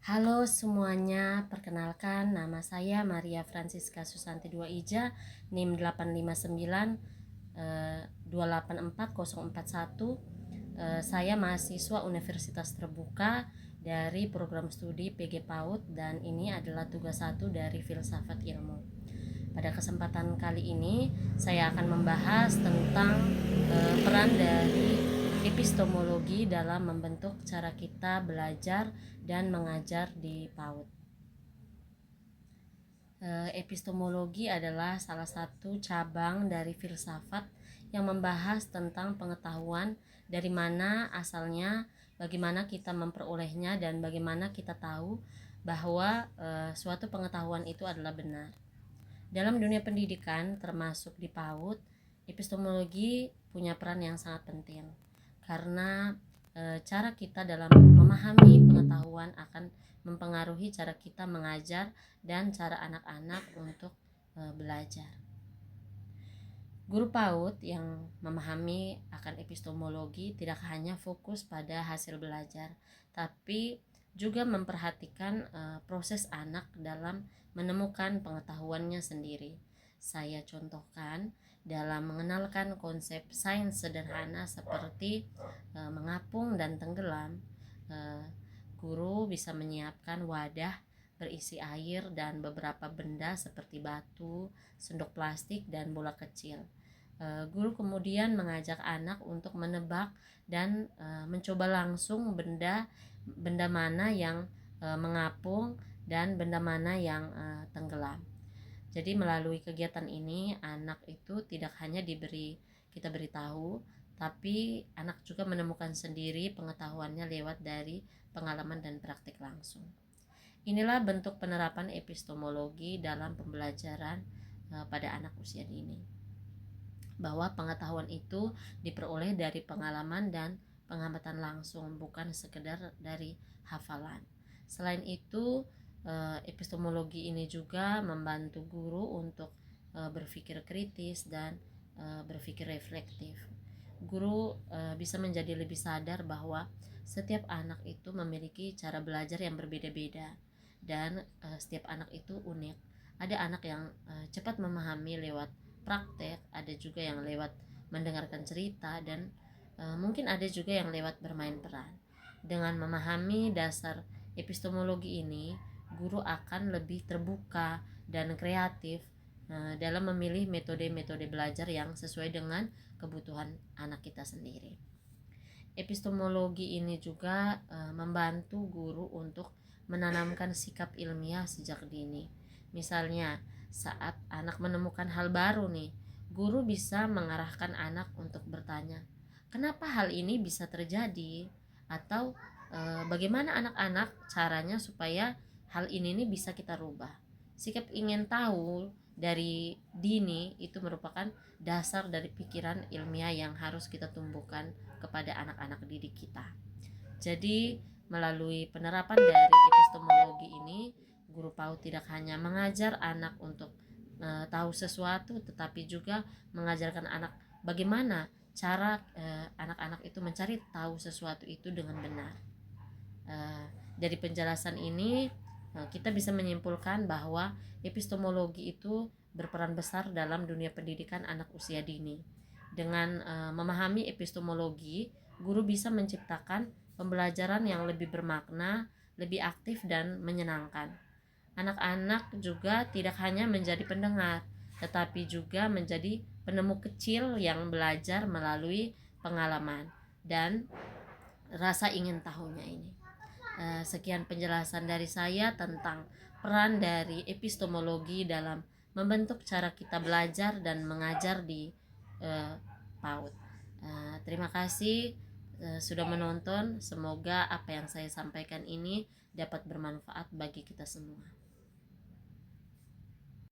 Halo semuanya, perkenalkan nama saya Maria Francisca Susanti Dua Ija, NIM 859 284 Saya mahasiswa Universitas Terbuka dari program studi PG PAUD dan ini adalah tugas 1 dari Filsafat Ilmu. Pada kesempatan kali ini saya akan membahas tentang peran dari epistemologi dalam membentuk cara kita belajar dan mengajar di PAUD. Epistemologi adalah salah satu cabang dari filsafat yang membahas tentang pengetahuan, dari mana asalnya, bagaimana kita memperolehnya, dan bagaimana kita tahu bahwa suatu pengetahuan itu adalah benar. Dalam dunia pendidikan, termasuk di PAUD, epistemologi punya peran yang sangat penting karena cara kita dalam memahami pengetahuan akan mempengaruhi cara kita mengajar dan cara anak-anak untuk belajar. Guru PAUD yang memahami akan epistemologi tidak hanya fokus pada hasil belajar, tapi juga memperhatikan proses anak dalam menemukan pengetahuannya sendiri. Saya contohkan dalam mengenalkan konsep sains sederhana seperti mengapung dan tenggelam. Guru bisa menyiapkan wadah berisi air dan beberapa benda seperti batu, sendok plastik, dan bola kecil. Guru kemudian mengajak anak untuk menebak dan mencoba langsung benda mana yang mengapung dan benda mana yang tenggelam. Jadi melalui kegiatan ini anak itu tidak hanya kita beritahu, tapi anak juga menemukan sendiri pengetahuannya lewat dari pengalaman dan praktik langsung. Inilah bentuk penerapan epistemologi dalam pembelajaran pada anak usia dini, bahwa pengetahuan itu diperoleh dari pengalaman dan pengamatan langsung, bukan sekedar dari hafalan. Selain itu, epistemologi ini juga membantu guru untuk berpikir kritis dan berpikir reflektif. Guru bisa menjadi lebih sadar bahwa setiap anak itu memiliki cara belajar yang berbeda-beda dan setiap anak itu unik. Ada anak yang cepat memahami lewat praktek, ada juga yang lewat mendengarkan cerita, dan mungkin ada juga yang lewat bermain peran. Dengan memahami dasar epistemologi ini, guru akan lebih terbuka dan kreatif dalam memilih metode-metode belajar yang sesuai dengan kebutuhan anak kita sendiri. Epistemologi ini juga membantu guru untuk menanamkan sikap ilmiah sejak dini. Misalnya, saat anak menemukan hal baru nih, guru bisa mengarahkan anak untuk bertanya, kenapa hal ini bisa terjadi? Atau bagaimana anak-anak caranya supaya hal ini nih bisa kita rubah. Sikap ingin tahu dari dini itu merupakan dasar dari pikiran ilmiah yang harus kita tumbuhkan kepada anak-anak didik kita. Jadi melalui penerapan dari epistemologi ini, guru PAUD tidak hanya mengajar anak untuk tahu sesuatu, tetapi juga mengajarkan anak bagaimana cara anak-anak itu mencari tahu sesuatu itu dengan benar. Dari penjelasan ini kita bisa menyimpulkan bahwa epistemologi itu berperan besar dalam dunia pendidikan anak usia dini. Dengan memahami epistemologi, guru bisa menciptakan pembelajaran yang lebih bermakna, lebih aktif, dan menyenangkan. Anak-anak juga tidak hanya menjadi pendengar, tetapi juga menjadi penemu kecil yang belajar melalui pengalaman dan rasa ingin tahunya ini. Sekian penjelasan dari saya tentang peran dari epistemologi dalam membentuk cara kita belajar dan mengajar di PAUD. Terima kasih sudah menonton. Semoga apa yang saya sampaikan ini dapat bermanfaat bagi kita semua.